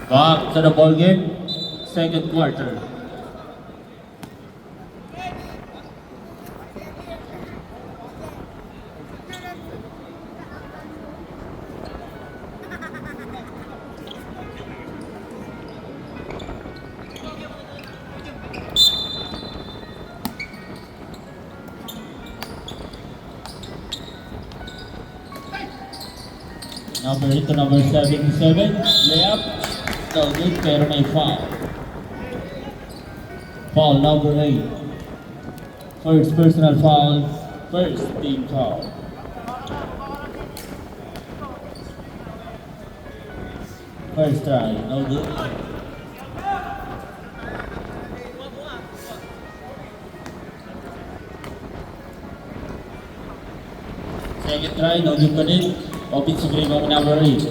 Back to the ball game, second quarter. Number 8 to number 77, layup, no good pero may foul. Foul number 8. First personal foul, first team foul. First try, no good. Second try, no good pa din. Offensive rebound number 8.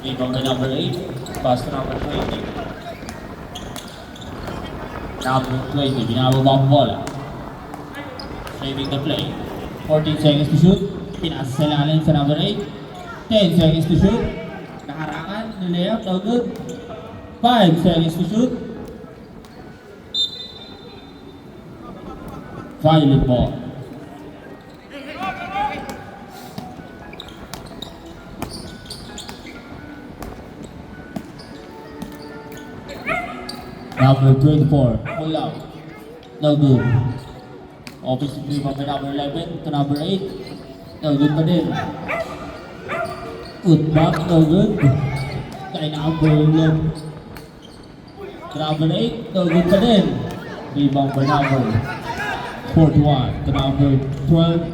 Rebound by number 8. Pass to number 20. Number 20, binababa ang bola. Saving the play. 14 seconds to shoot. Pinasa sa lalim sa number 8. 10 seconds to shoot. Nakarangan, nilayap, no good. 5 seconds to shoot. Violet ball. Number 24, pull out. No good. Offensive rebound by number 11 to number 8. No good pa din. Put back, no good. Kay number 11. To number 8, no good pa din. Rebound by number 41 to number 12.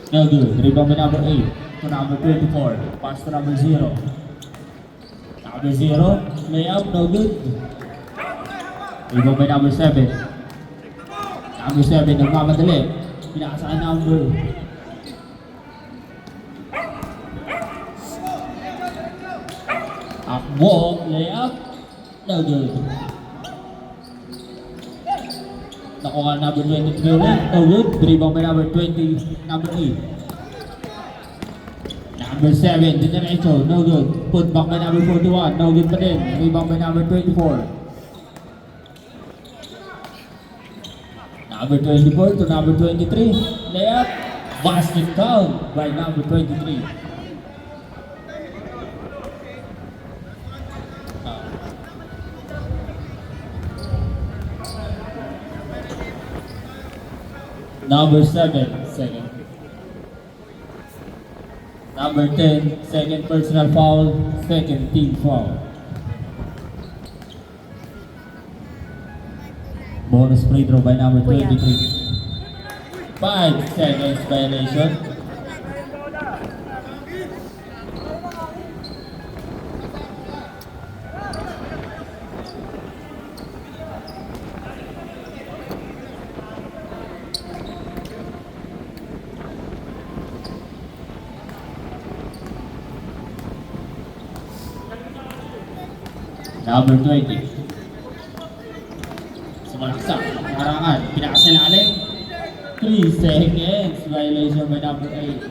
No good. Rebound by number 8 to number 24. Pass to number 0. Number 0, layup, no good. Rebound by number 7. Number 7, nagmamadali. Pinakasaan number. Akbo, layup, no good. Nakuha number 23 ulit, no good. Rebound by number 20, number 8. Number 7, Dinerecho, no good. Put back by number 41, no good pa din. Rebound by number 24. Number 24 to number 23. Layup, basket count by number 23. Number 7, second. Number 10, second personal foul, second team foul. Bonus free throw by number 23. 5 seconds violation. Number 20. Sumalaksak, harangan, pinakasalalim. 3 seconds, violation by number 8.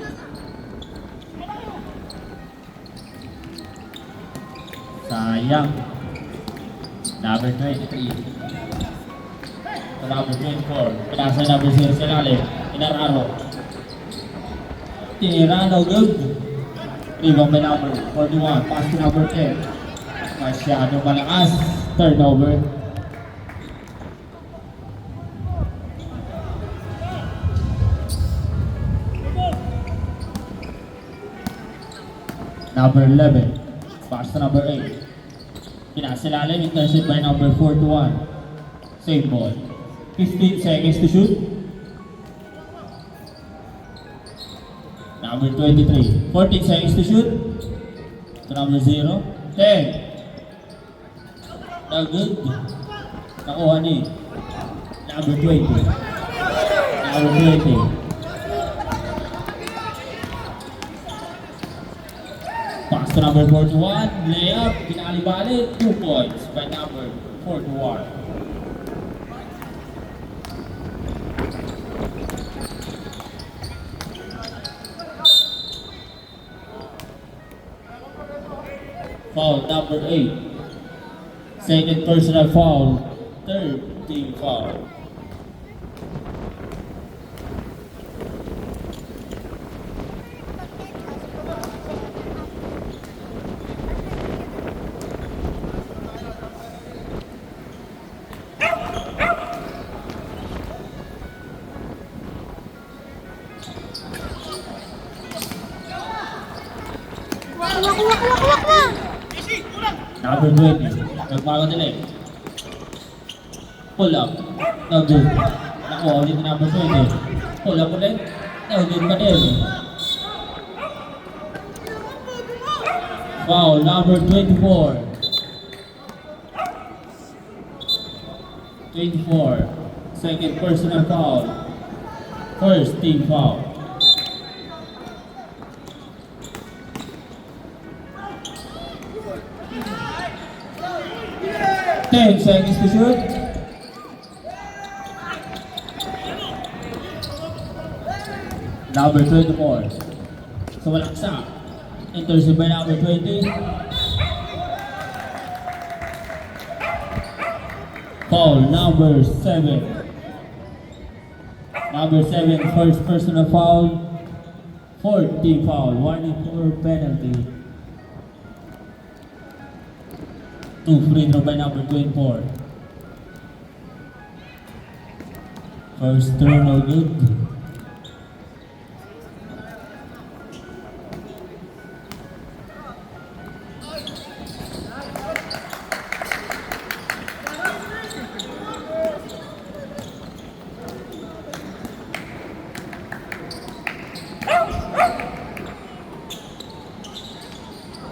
Sayang. Number 23. Sa number 24, pinasa number 0 sa lalim. Inararo. Tinira, no good. Rebound by number 41, pass to number 10. Masyadong malakas. Turnover. Number 11. Pass to number 8. Pinasilalim. Intercept by number 41. Save ball. 15 seconds to shoot. Number 23. 14 seconds to shoot. To number 0. 10. No good. Nakuha ni number 20. Number 20. Pass to number 41. Layup. Pinalibali. 2 points by number 41. Foul number 8. Second personal foul. Third team foul. Number 20. Nagmamadali. Pull up. No good. Nakuha ulit yung number 20. Pull up ulit. No good pa din. Foul number 24. 24. Second personal foul. First team foul. 10 seconds to shoot. Number 24. So walang sa. Intercept by number 20. Foul number 7. Number 7, first personal foul. Fourth team foul. Warning for penalty. 2 free throw by number 24. First throw no good.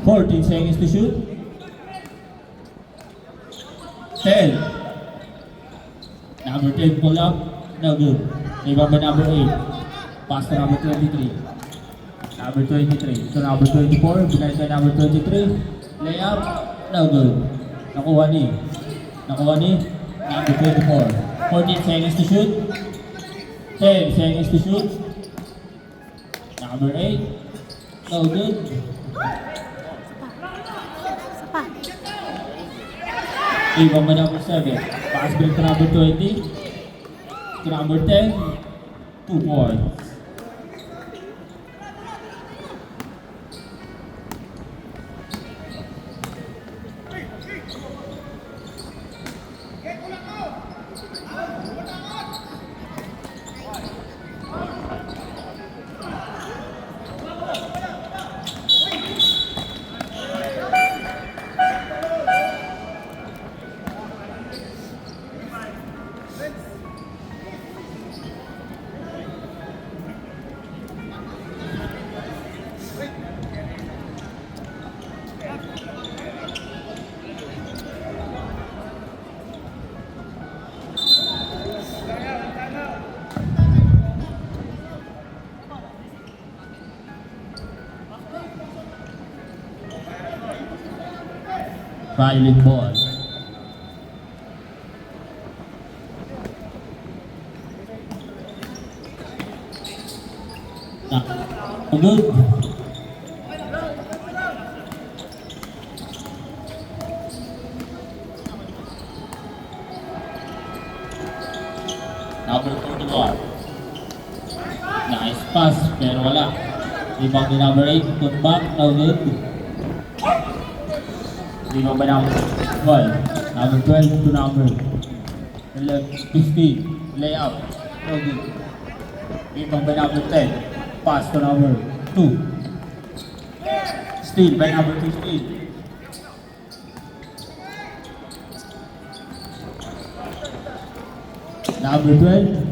Fourteen seconds to shoot. 10. Number 10 pull up. No good. Rebound by number 8. Pass to number 23. Number 23. So number 24. Binalik kay number 23. Layup. No good. Nakuha ni. Number 24. 14 seconds to shoot. 10 seconds to shoot. Number 8. No good. Rebound by number 7. Pass back to number 20. To number 10. 2 points. Violent ball. Good. Number 41. Nice pass, pero wala. Rebound ni number 8, put back, no good. Rebound by number 12. Number 12 to number 15. Layup, no good. Rebound by number 10. Pass to number 2. Steal by number 15. Number 12.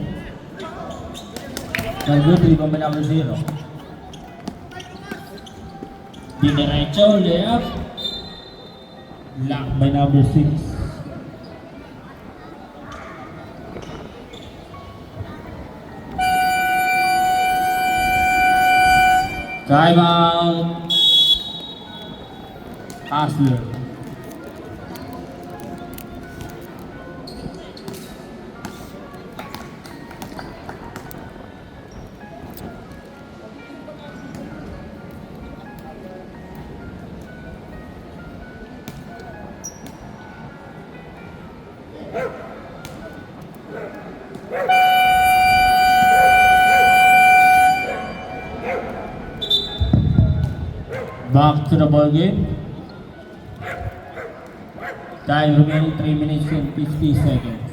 Number 3 by number 0. Dinerecho, layup. Lock by number 6. Time out. Hustler. Back to the ball game. Time remaining 3 minutes and 50 seconds.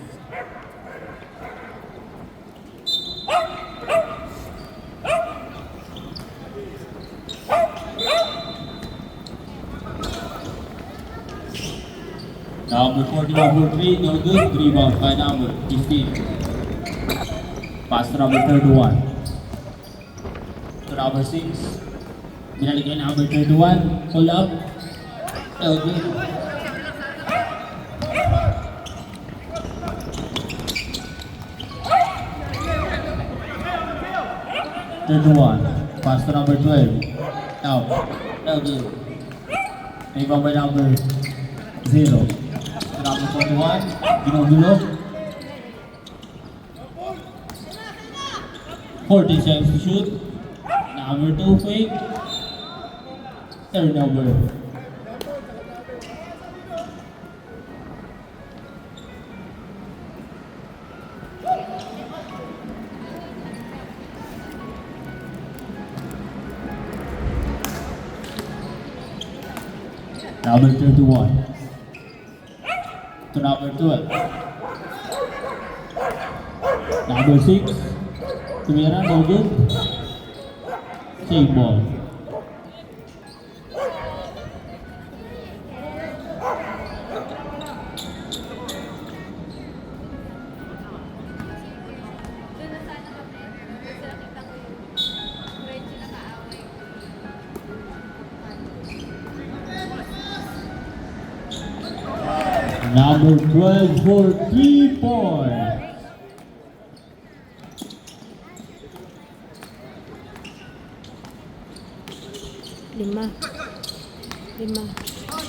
Number 41 for 3, no good. Rebound by number 15. Pass to number 31. To number 6. Binalik kay number 31. Pull up. No good. Pass to number 12. Out. No good. Rebound by number 0. To number 41. Ginugulo. 40 seconds to shoot. Number 2 fake. Turnover. Number 31 to number 12. Number 6 tumira, no good. Save ball. Number 12 for 3 points. Lima.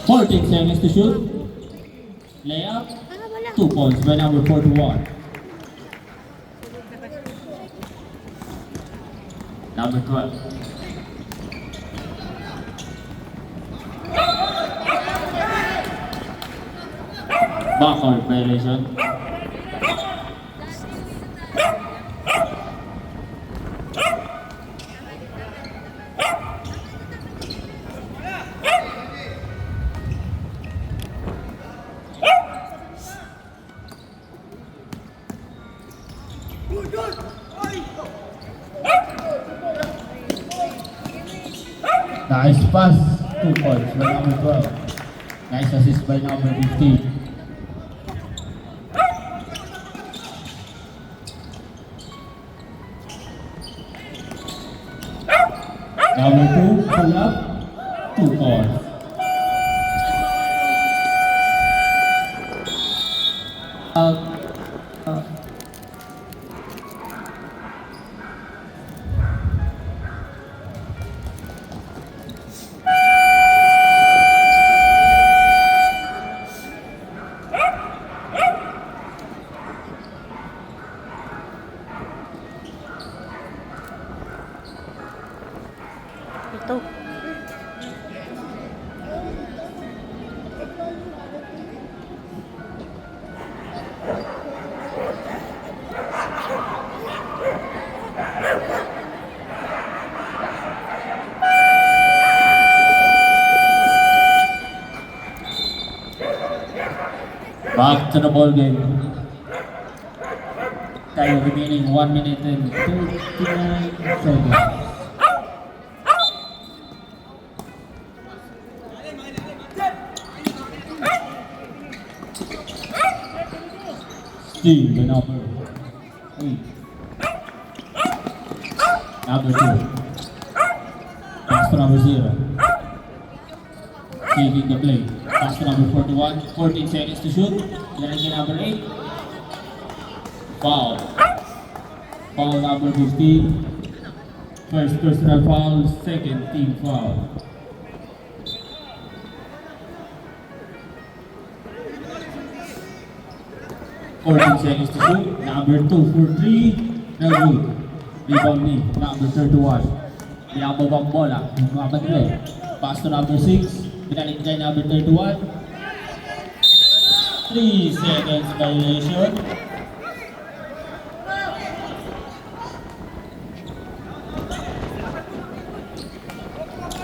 14 seconds to shoot. Layup. 2 points by number 41. Number 12. Backcourt violation. Nice pass, 2 points by number 12. Nice assist by number 15. Number 2, pull up, 2 points. Ito. Back to the ball game. Time remaining 1 minute and 39 seconds. Steve, the number 8. Number 2. Pass to number 0. Taking the play. Pass to number 41. 14 seconds to shoot. Then number 8. Foul. Foul number 15. First personal foul, second team foul. Fourteen seconds to shoot. Number 2 for 3. No good. Rebound ni number 31. Pinakababang bola. Mamadali. Pass to number 6. Pinalik kay number 31. 3 seconds violation.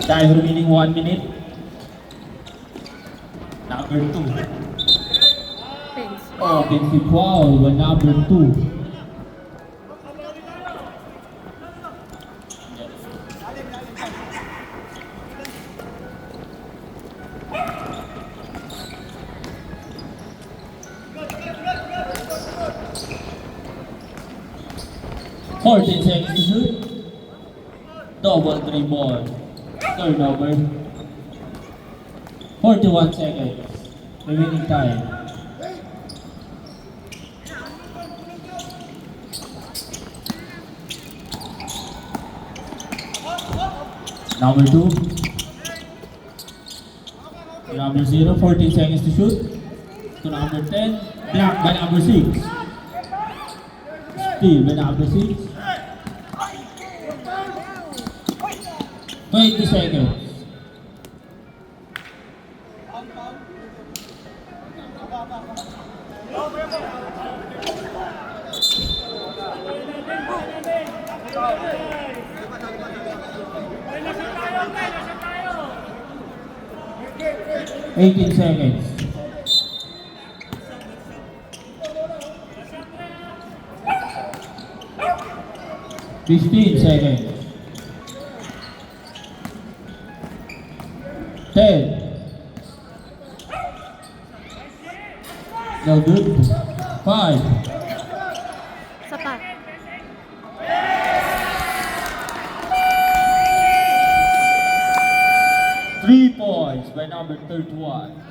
Time remaining 1 minute. Number 2. Thanks. Offensive foul by number 2. Fourteen seconds to shoot. Double three ball. Turnover. 41 seconds. Remaining time. Number 2. Number 0, 14 seconds to shoot. To number 10. Blocked by number 6. Steal by number 6. 20 seconds. Eighteen seconds. 15 seconds. 10. No good. 5. Sapat. 3 points by number 31.